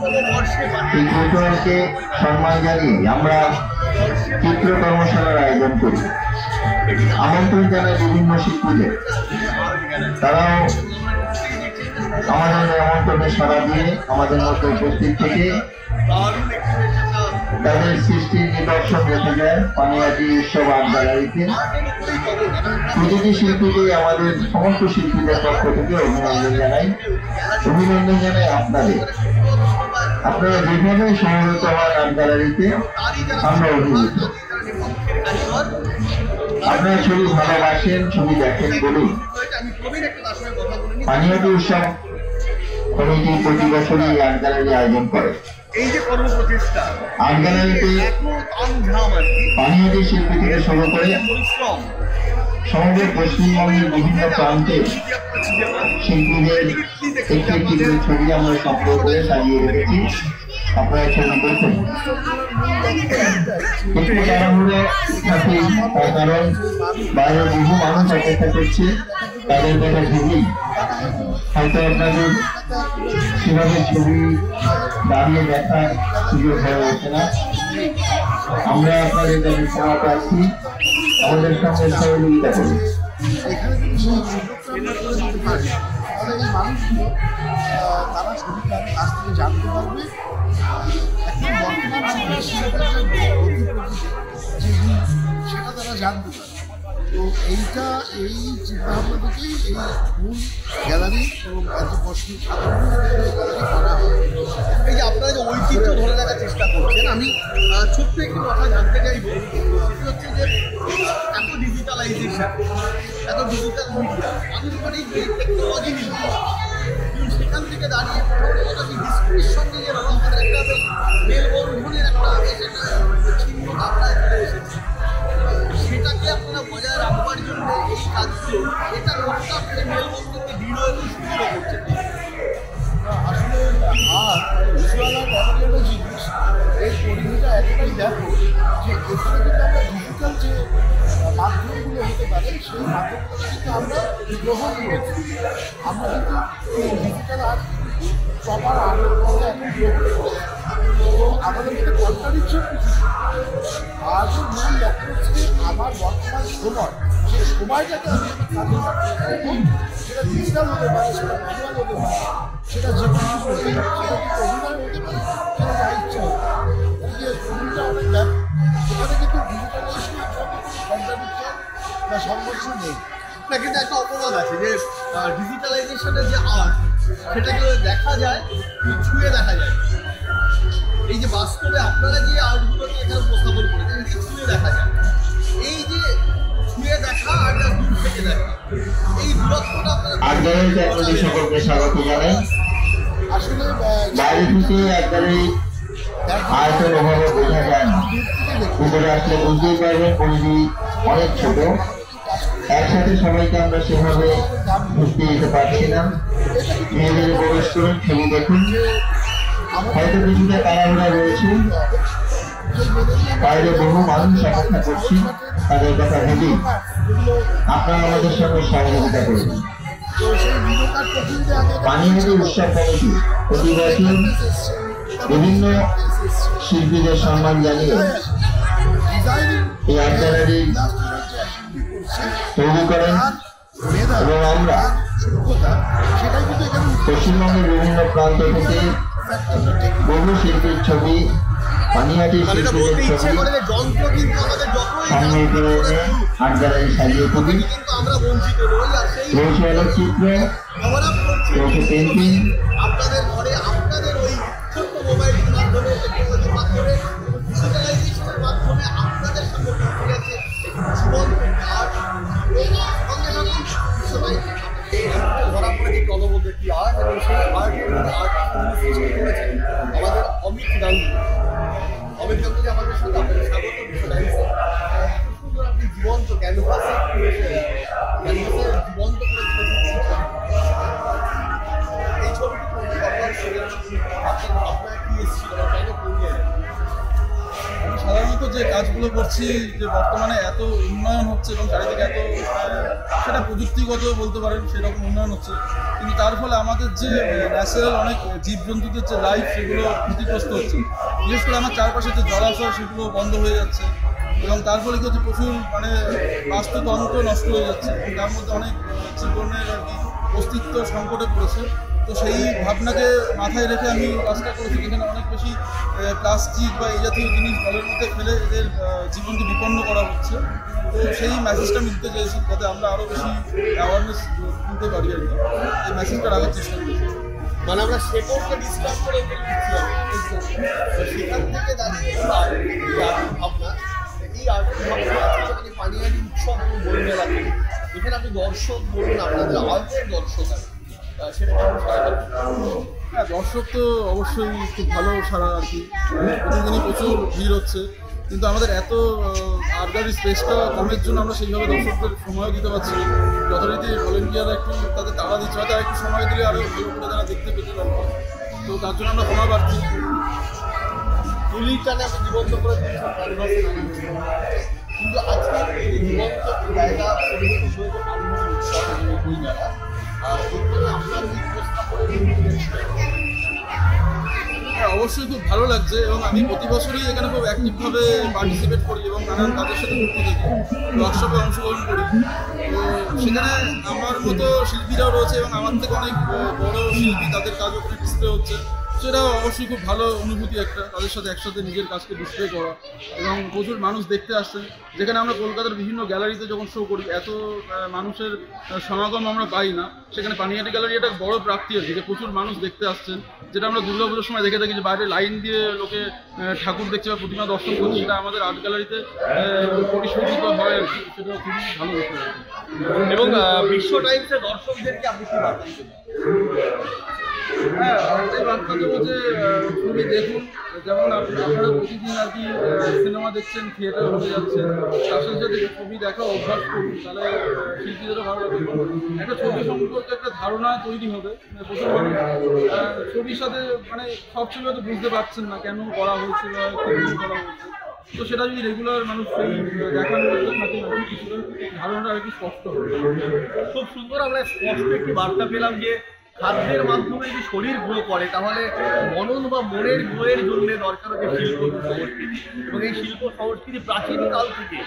এই কৌতূহলকে সম্মান জানিয়ে আমরা চিত্র কর্মশালার আয়োজন করি। আমন্ত্রণ জানাই বিভিন্ন শিল্পীদের, তারাও আমাদের আমন্ত্রণে সাড়া দিয়ে আমাদের মধ্যে উপস্থিত থেকে তাদের সৃষ্টির নিদর্শন রেখে যায় পানিহাটি উৎসব আর্ট গ্যালারিতে। প্রতিটি শিল্পীকে আমাদের সমস্ত শিল্পীদের পক্ষ থেকে অভিনন্দন জানাই। অভিনন্দন জানাই আপনাদের, আপনারা যেভাবে সমবেত হওয়ার আর্ট গ্যালারিতে আমরা অভিভূত। আপনারা ছবি ভালোবাসেন, ছবি দেখেন বলুন। পানিহাটি উৎসব কমিটি প্রতি বছরই আর্ট গ্যালারি আয়োজন করে। এই যে কর্মপ্রচেষ্টা আর্ট গ্যালারিতে পানিহাটি শিল্পী থেকে শুরু করে সমগ্র পশ্চিমবঙ্গের বিভিন্ন প্রান্তে শিল্পীদের একটি একটি করে ছবি আমরা সংগ্রহ করে সাজিয়ে রেখেছি। আপনারা ছবি দেখুন। একটু তাড়াহুড়ো থাকি, তার কারণ বাইরে বহু মানুষ অপেক্ষা করছে, তাদের দেখা ঠিকই হয়তো আপনাদের সেভাবে ছবি দাঁড়িয়ে দেখার সুযোগ হয়ে ওঠে না। আমরা আপনাদের কাছে সময় পাচ্ছি, আমাদের সঙ্গে সহযোগিতা করি। তারা ছবিটা কাছ থেকে জানতে পারবে। সেটা তারা জানতে পারবে। তো এইটা এই চিন্তাভাবনা থেকেই এই মূল গ্যালারি এবং এত কষ্ট গ্যালারি করা হয়। এই যে আপনারা যে ঐতিহ্য ধরে রাখার চেষ্টা করছেন, আমি ছোট্ট একটি কথা জানতে চাইব। সেটি হচ্ছে যে এত ডিজিটালাইজেশন, এত ডিজিটাল মিডিয়া, মানুষ মানে টেকনোলজি নির্ভর, কিন্তু সেখান থেকে দাঁড়িয়ে হিস্ট্রির সঙ্গে যে আমাদের একটা মেলবন্ধনের একটা চিহ্ন আপনারা চলে এসেছে, সেটাকে আপনারা বজায় রাখবার জন্য এই কাজগুলো, এটা কতটা আপনাদের মেলবন্ধনকে দৃঢ় এবং সুদৃঢ় করছে? আসলে আর ভিজুয়াল আর্ট এমন একটা জিনিস, এর পরিধিটা এতটাই ব্যাপক যে এখানে কিন্তু আমরা ডিজিটাল যে মাধ্যমগুলো হতে পারে সেই মাধ্যমগুলো কিন্তু আমরা গ্রহণ করেছি। আমরা কিন্তু এই ডিজিটাল আর্ট প্রপার আর্টের মধ্যে এখন গ্রহণ করি এবং আমাদের মধ্যে কন্ট্রাডিকশন কিছু। আর্টের মূল লক্ষ্য হচ্ছে আমার বর্তমান সময়, সেই সময়টাকে আমি আমার কাজে রাখবো। সেটা ডিজিটাল হতে পারে, সেটা ম্যানুয়াল হতে পারে, সেটা যে কোনো কিছু হতে পারে, সেটা কিন্তু অভিনয় হতে পারে, সেটা যা ইচ্ছা হতে পারে। যে ছবিটা অনেক ব্যাপ, সেখানে কিন্তু ডিজিটালাইজেশনের সঙ্গে কন্ট্রাডিকশন বা সংঘর্ষ নেই। না, কিন্তু একটা অপবাদ আছে যে ডিজিটালাইজেশনের যে আর্ট, সেটাকে দেখা যায়, ছুঁয়ে দেখা যায়। এই যে বাস্তবে আপনারা যে আর্টগুলোকে এখানে উপস্থাপন করেছেন, এটাকে ছুঁয়ে দেখা যায়। এই যে ছুঁয়ে দেখা আর দূর থেকে দেখা, এই দূরত্বটা আপনাদের সকলকে স্বাগত জানাই। আসলে বাইরে থেকে একবারে আয়তন ওভাবে বোঝা যায় না, উপরে আসলে বুঝতেই পারবেন পরিধি অনেক ছোট। একসাথে সবাইকে আমরা সেভাবে বুঝতে যেতে পারছি না। মেয়েদের প্রবেশ করুন, ছবি দেখুন। হয়তো কিছুটা তাড়াহুড়া রয়েছে, বাইরে বহু মানুষ অপেক্ষা করছি, তাদের কথা ভেবেই আপনারা আমাদের সঙ্গে সহযোগিতা করবেন। পানিহাটি উৎসব কমিটি প্রতি বছর বিভিন্ন শিল্পীদের সম্মান জানিয়ে এই আর্ট গ্যালারি তৈরি করেন এবং আমরা পশ্চিমবঙ্গের বিভিন্ন প্রান্ত থেকে বহু শিল্পীর ছবি, পানিহাটি শিল্পীদের ছবি সংগ্রহ করে এনে আর্ট গ্যালারি সাজিয়ে তুলি। রয়েছে আলোকচিত্র, রয়েছে পেন্টিং, আপনাদের ঘরে আপনাদের ওই ছোট্ট মোবাইলের মাধ্যমে, টেকনোলজির মাধ্যমে, ডিজিটালাইজেশনের মাধ্যমে আপনাদের সামনে পৌঁছে গেছে জীবন্ত আর্ট। সঙ্গে থাকুন সবাই। ধরা পড়ে যে কলমবদ্ধ একটি আর্ট, এবং সেই আর্টের সৃষ্টি করেছেন আমাদের অমিত গাঙ্গুলি। অমিত গাঙ্গুলি আমাদের সাথে আপনাদের স্বাগত। সুন্দর আপনি জীবন্ত ক্যানভাসে জীবন্ত করে তুলেছেন এই ছবিটি তৈরি করবার আপনার কি এসেছিল, কেন করিয়ে? আমি সাধারণত যে কাজগুলো করছি, যে বর্তমানে এত উন্নয়ন হচ্ছে এবং চারিদিকে এত সেটা প্রযুক্তিগত বলতে পারেন সেরকম উন্নয়ন হচ্ছে, কিন্তু তার ফলে আমাদের যে ন্যাচারাল অনেক জীবজন্তুদের যে লাইফ সেগুলো ক্ষতিগ্রস্ত হচ্ছে। বিশেষ করে আমার চারপাশে যে জলাশয় সেগুলো বন্ধ হয়ে যাচ্ছে এবং তার ফলে কি হচ্ছে প্রচুর মানে বাস্তুতন্ত্র নষ্ট হয়ে যাচ্ছে এবং তার মধ্যে অনেক জীবনের আর কি অস্তিত্ব সংকটে পড়েছে। তো সেই ভাবনাকে মাথায় রেখে আমি কাজটা করেছি, যেখানে অনেক বেশি প্লাস্টিক বা এই জাতীয় জিনিস জলের মধ্যে ফেলে এদের জীবনকে বিপন্ন করা হচ্ছে। তো সেই মেসেজটা আমি দিতে চেয়েছি যাতে আমরা আরও বেশি অ্যাওয়ারনেস তুলতে পারি আর কি, এই মেসেজটা রাখার চেষ্টা করেছি। মানে আমরা শেকড়কে ডিস্টার্ব করে দিচ্ছি, সেখান থেকে দাঁড়িয়ে ভাবনা এই ভাবনা পানিহাটি উৎসব এবং বইমেলাতে এখানে আপনি দর্শক বলুন, আপনাদের আর্টের দর্শক আছে সেটা হ্যাঁ, দর্শক তো অবশ্যই খুব ভালো সারা আর কি, প্রতিদিনই প্রচুর ভিড় হচ্ছে, কিন্তু আমাদের এত আর্টগারি স্পেসটা কমের জন্য আমরা সেইভাবে দর্শকদের সময়ও দিতে পারছি না। যথারীতি ভলেন্টিয়াররা একটু তাদের তাড়া দিচ্ছে, হয়তো একটু সময় দিলে আরও ভালো করে তারা দেখতে পেতে পারবে, তো তার জন্য আমরা সময় পাচ্ছি। তুলির টানে আপনি জীবন্ত করে কিন্তু আজকে এই জীবন্ত জায়গা পরিণত হয়েছে পানিহাটি উৎসব এবং বইমেলা, আপনার এই হ্যাঁ, অবশ্যই খুব ভালো লাগছে এবং আমি প্রতি বছরই এখানে খুব অ্যাক্টিভভাবে পার্টিসিপেট করি এবং নানান কাজের সাথে যুক্ত থাকি, ওয়ার্কশপে অংশগ্রহণ করি। তো সেখানে আমার মতো শিল্পীরাও রয়েছে এবং আমার থেকে অনেক বড় শিল্পী, তাদের কাজ ওখানে ডিসপ্লে হচ্ছে, সেটা অবশ্যই খুব ভালো অনুভূতি একটা, তাদের সাথে একসাথে নিজের কাজকে ডিসপ্লে করা এবং প্রচুর মানুষ দেখতে আসছেন। যেখানে আমরা কলকাতার বিভিন্ন গ্যালারিতে যখন শো করি এত মানুষের সমাগম আমরা পাই না, সেখানে পানিহাটি গ্যালারি একটা বড় প্রাপ্তি আছে যে প্রচুর মানুষ দেখতে আসছেন, যেটা আমরা দুর্গাপুজোর সময় দেখে থাকি যে বাইরে লাইন দিয়ে লোকে ঠাকুর দেখছে বা প্রতিমা দর্শন করছে, সেটা আমাদের আর্ট গ্যালারিতে পরিশোধিত হয় আর কি, সেটা খুবই ভালো বিষয়। এবং বিশ্ব টাইমসের দর্শকদেরকে আপনি কি বার্তা দিতে হ্যাঁ, এই বার্তা দেবো যে ছবি দেখুন, যেমন আপনারা প্রতিদিন আর কি সিনেমা দেখছেন, থিয়েটার হয়ে যাচ্ছেন, তার সাথে সাথে ছবি দেখা অভ্যাস করুন, তাহলে শিল্পীদেরও ভালো লাগবে। একটা ছবি সম্পর্কে একটা ধারণা তৈরি হবে, প্রচুর মানুষ ছবির সাথে মানে সব ছবি হয়তো বুঝতে পারছেন না কেন করা হয়েছে বা কী করা হয়েছে, তো সেটা যদি রেগুলার মানুষ সেই দেখার মধ্যে থাকে কিছুটা ধারণাটা আর কি স্পষ্ট হবে। খুব সুন্দর আমরা স্পষ্ট একটি বার্তা পেলাম যে খাদ্যের মাধ্যমে যদি শরীর গ্রো করে তাহলে মনন বা মনের গ্রোয়ের জন্য দরকার হচ্ছে শিল্প সংস্কৃতি, এবং এই শিল্প সংস্কৃতি প্রাচীনকাল থেকে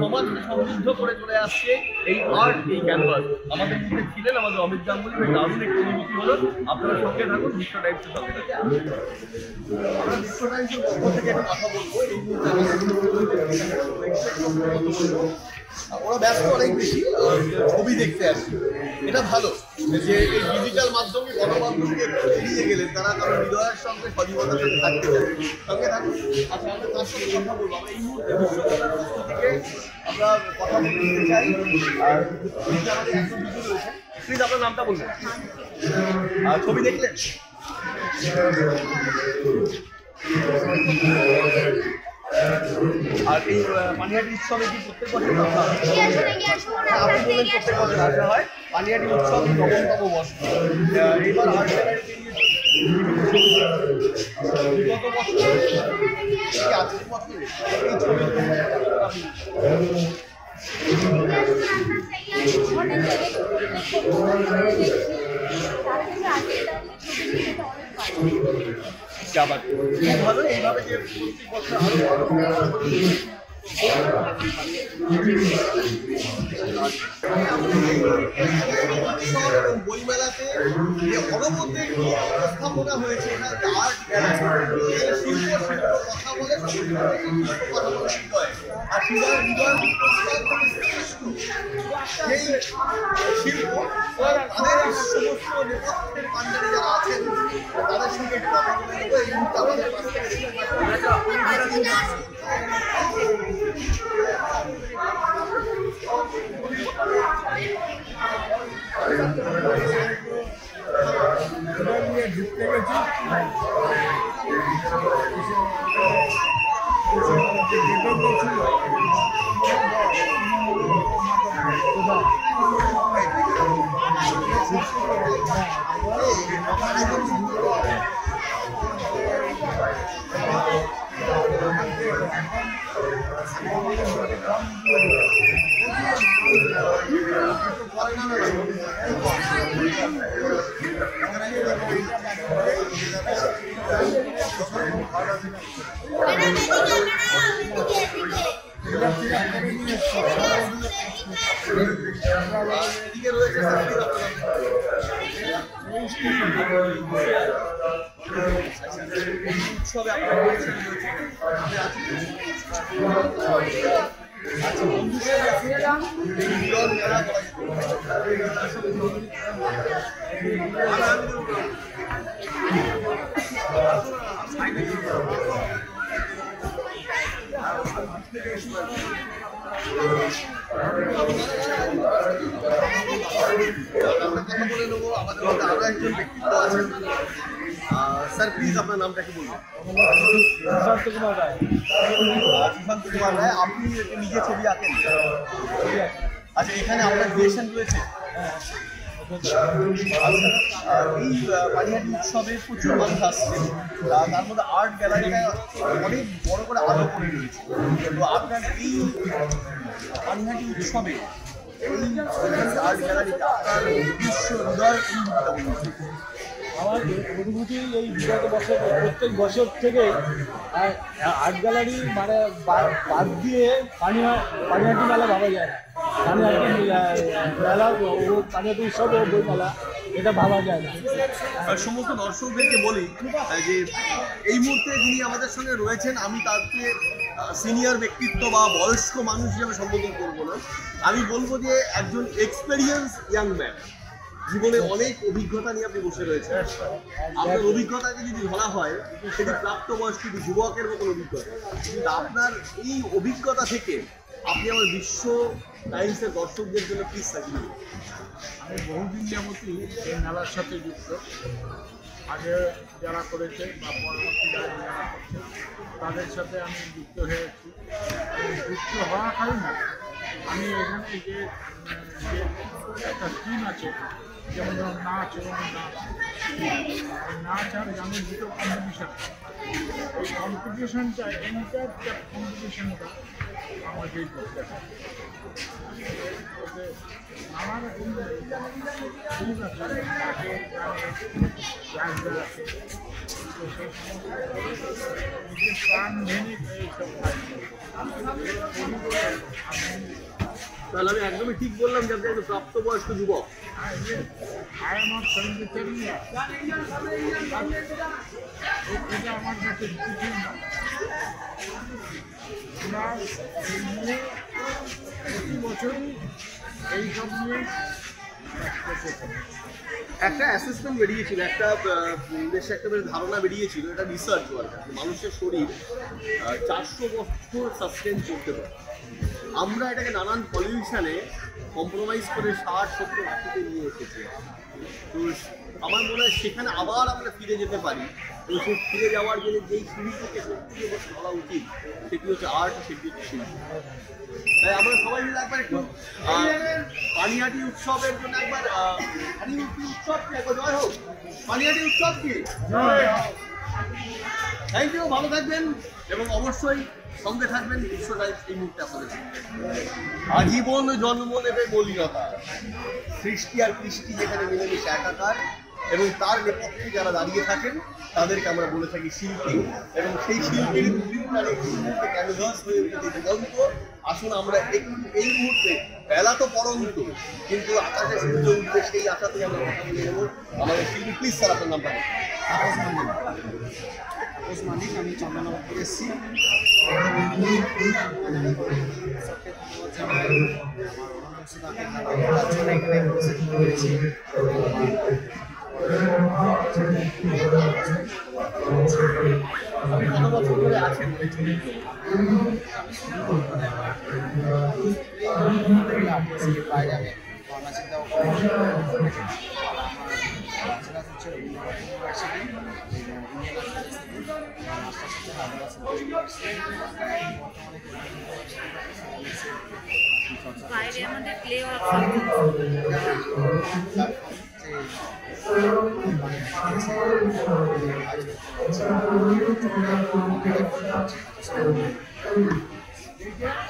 সমাজকে সমৃদ্ধ করে চলে আসছে এই আর্ট, এই ক্যানভাস। আমাদের মধ্যে ছিলেন আমাদের অমিত গাঙ্গুলি, দারুণ একটি অনুভূতি হলো। আপনারা সঙ্গে থাকুন, বিশ্ব টাইমসের সঙ্গে থাকুন। আমরা বিশ্ব টাইমসের পক্ষ থেকে একটা কথা বলবো, এই মুহূর্তে ওরা ব্যস্ত অনেক বেশি ছবি দেখতে আসে, এটা ভালো যে এই ডিজিটাল মাধ্যমে গণমাধ্যমকে এড়িয়ে গেলেন তারা তাদের হৃদয়ের সঙ্গে সজীবতার সাথে থাকতে চায়, সঙ্গে থাকুন। আচ্ছা, আমরা তার সাথে কথা বলবো। আমরা এই মুহূর্তে বিশ্বকলার পক্ষ থেকে আমরা কথা বলতে চাই, আর আমাদের একজন বিজু রয়েছে। প্লিজ আপনার নামটা বলবেন। ছবি দেখলেন? আর এই পানিহাটি উৎসবে কি প্রত্যেক বছর আপনি বললেন প্রত্যেক বছর আসা হয়? পানিহাটি উৎসব নবমতম বর্ষ, এবার আর্ট গ্যালারিতে বিগত বছর আজকের বছরে এই ছবি ভালো, এইভাবে যে প্রত্যেক বছর বইমেলাতে যে অনবদ্যের উপস্থাপনা হয়েছে, এখানে আর্ট গ্যালারি শিল্প কথা বলে কথা বলে হৃদয়, আর হৃদয় সেই শিল্প তাদের সমস্ত নেপথ্যের কাণ্ডারি যারা আছেন তাদের সঙ্গে একটু কথা বলে নেবো। এই মুহূর্তে আমাদের পাশ থেকে ঢুকতে গেছি এদিকে রয়েছে উৎসবে আপনারা রয়েছেন কথা বলে নেবো। আমাদের মধ্যে আরো একজন ব্যক্তিত্ব আছেন। স্যার প্লিজ আপনার নামটা কি বলবেন? সুশান্ত কুমার রায়। আপনি নিজে ছবি আঁকেন? আচ্ছা, এখানে আপনার ক্রিয়েশন রয়েছে? এই পানিহাটি উৎসবে প্রচুর মানুষ আসছে, তার মধ্যে আর্ট গ্যালারিটা অনেক বড় করে আলো করে রয়েছে। তো আপনার এই পানিহাটি উৎসবে এই আর্ট গ্যালারিটা আপনার নিজস্ব হৃদয় আমার অনুভূতি এই বিগত বছর প্রত্যেক বছর থেকে আর্ট গ্যালারি মানে বাদ দিয়ে পানিহাটি মেলা ভাবা যায় না। পানিহাটি মেলা ও পানিহাটি উৎসব ও বই মেলা এটা ভাবা যায় না। সমস্ত দর্শকদেরকে বলি যে এই মুহূর্তে যিনি আমাদের সঙ্গে রয়েছেন, আমি তাকে সিনিয়র ব্যক্তিত্ব বা বয়স্ক মানুষ হিসেবে সম্বোধন করবো না, আমি বলবো যে একজন এক্সপেরিয়েন্স ইয়াং ম্যান, জীবনে অনেক অভিজ্ঞতা নিয়ে আপনি বসে রয়েছেন। আপনার অভিজ্ঞতাকে যদি ধরা হয় সেটি প্রাপ্তবয়স্ক যুবকের মতন অভিজ্ঞতা, কিন্তু আপনার এই অভিজ্ঞতা থেকে আপনি আমার বিশ্ব টাইমসের দর্শকদের জন্য প্লিজ সাজিয়ে। আমি বহুদিন যাবতই এই মেলার সাথে যুক্ত। আগে যারা করেছে বা পরবর্তী যারা করছে তাদের সাথে আমি যুক্ত হয়েছি। যুক্ত হওয়াকালীন আমি এখানে যে একটা টিম আছে, যেমন ধরুন নাচ এবং নাচ আর গানের দুটো কম্পিটিশন, এই কম্পিটিশনটা এন্টার কম্পিটিশনটা আমাকেই করতে হয়। আমার টিম আছে, প্রাণ ভেঙে এইসব তাহলে আমি একদমই ঠিক বললাম যে আপনি একজন প্রাপ্তবয়স্ক যুবক। I am not 73 years. এটা আমার কাছে কিছু না। আমরা এই নিয়ে প্রতি বছরই এইসব নিয়ে একটা অ্যাসেসমেন্ট বেরিয়েছিল, একটা দেশে একটা বেশ ধারণা বেরিয়েছিল, এটা রিসার্চ ওয়ার্ক, মানুষের শরীর 400 বছর সাস্টেন করতে পারে। আমরা এটাকে নানান পলিউশনে কম্প্রোমাইজ করে 60-70-80-তে নিয়ে এসেছি। তো আমার মনে হয় সেখানে আবার আমরা ফিরে যেতে পারি, এবং সেই ফিরে যাওয়ার জন্য যেই সিঁড়ি থেকে সত্যি ধরা উচিত সেটি হচ্ছে আর্ট, সেটি হচ্ছে শিল্প। তাই আমরা সবাই মিলে একবার একটু পানিহাটি উৎসবের জন্য একবার উৎসব কি একবার জয় হোক, পানিহাটি উৎসব কি। থ্যাংক ইউ, ভালো থাকবেন এবং অবশ্যই সঙ্গে থাকবেন বিশ্ব টাইমস এই মুহূর্তে আপনাদের। আজীবন জন্ম নেবে মলিনতা, সৃষ্টি আর কৃষ্টি যেখানে মিলেমিশে একাকার, এবং তার নেপথ্যে যারা দাঁড়িয়ে থাকেন তাদেরকে আমরা বলে থাকি শিল্পী, এবং সেই শিল্পীর ক্যানভাস হয়ে উঠেছে দিগন্ত। আসুন আমরা এই মুহূর্তে, বেলা তো পড়ন্ত কিন্তু আকাশে সূর্য উঠবে সেই আশাতেই আমরা কথা বলে নেব। আমাদের শিল্পী প্লিজ স্যার আপনার নামটা। আমি চন্দননগর এসেছি। কত বছর ধরে আছেন? বাইরে আমি চিন্তা বাইরে আমাদের প্লে অফ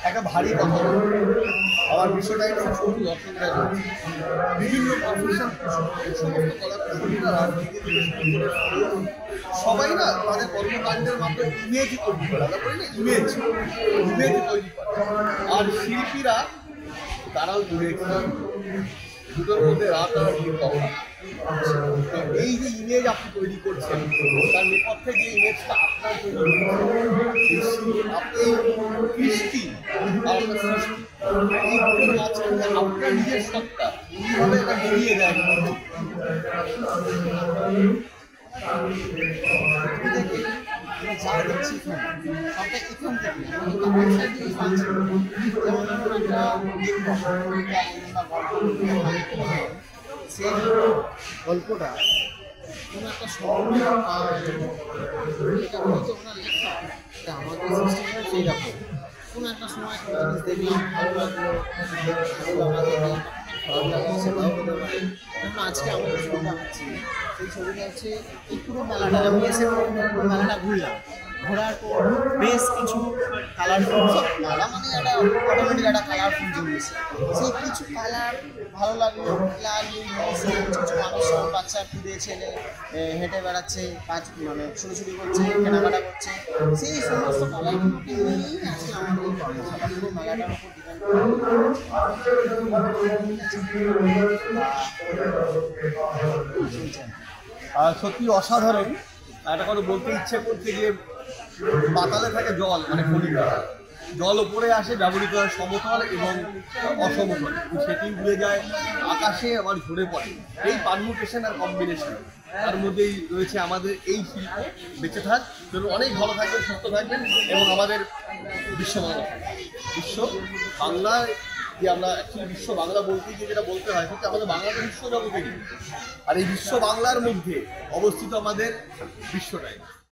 একটা ভারী কথা বলবো। আমার বিষয়টা একটু শুধু দর্শকরা জানছে। বিভিন্ন প্রফেশন সমস্ত কলাকুশলীরা রাজনীতি থেকে শুরু করে সবাই না তাদের কর্মকাণ্ডের মাধ্যমে ইমেজ তৈরি করে, আমরা বলি না ইমেজ তৈরি করে। আর শিল্পীরা তারাও ইমেজ দুটোর মধ্যে রাত আর দিন তফাৎ। তো এই যে ইমেজ আপনি তৈরি করছেন তার নেপথ্যে যে ইমেজটা আপনার তৈরি করছেন, আপনি কৃষ্টি আর আপনার সৃষ্টি এই দুটোর মাঝখানে আপনার নিজের সত্তা কীভাবে এটা বেরিয়ে দেয় যা দেখছি সবটা এখান থেকে আমার সাইডেই পাচ্ছি। যেমন ধরুন একটা সেই গল্পটা কোনো একটা শহরে এটা হয়তো ওনার লেখা আমাদের সিস্টেমে সেই রকম কোনো একটা সময় একটা জিনিস দেখলাম ভালো লাগলো খারাপ লাগলো সেটাও হতে পারে। যেমন আজকে আমরা যে ছবিটা আঁকছি সেই ছবিটা হচ্ছে এই পুরো মেলাটা আমি এসে পুরো মেলাটা ঘুরলাম, ঘোরার পর বেশ কিছু কালারফুল সব মেলা মানে একটা অটোমেটিক একটা কালারফুল জমেছে। সেই কিছু কালার ভালো লাগলো, লাল নীল মিশে কিছু মানুষ সব বাচ্চা কুড়ে ছেলে হেঁটে বেড়াচ্ছে, কাজ মানে ছোটাছুটি করছে, কেনাকাটা করছে, সেই সমস্ত কালারগুলোকে নিয়েই আজকে আমাদের এই কর্মশালা পুরো মেলাটার উপর সত্যি অসাধারণ। একটা কথা বলতে ইচ্ছে করছে যে পাতালে থাকে জল মানে খনিটা, জল ওপরে আসে ব্যবহৃত হয় সমতল এবং অসমতল, সেটি উড়ে যায় আকাশে আবার ঝরে পড়ে। এই পারমুটেশন আর কম্বিনেশন তার মধ্যেই রয়েছে আমাদের এই শিল্প। বেঁচে থাক, যেন অনেক ভালো থাকবেন, সুস্থ থাকবেন এবং আমাদের বিশ্ব বাংলা বিশ্ব বাংলায় যে আমরা অ্যাকচুয়ালি বিশ্ব বাংলা বলতে গিয়ে যেটা বলতে হয় সেটা আমাদের বাংলাদেশ বিশ্ব জগতে, আর এই বিশ্ব বাংলার মধ্যে অবস্থিত আমাদের বিশ্বটাই।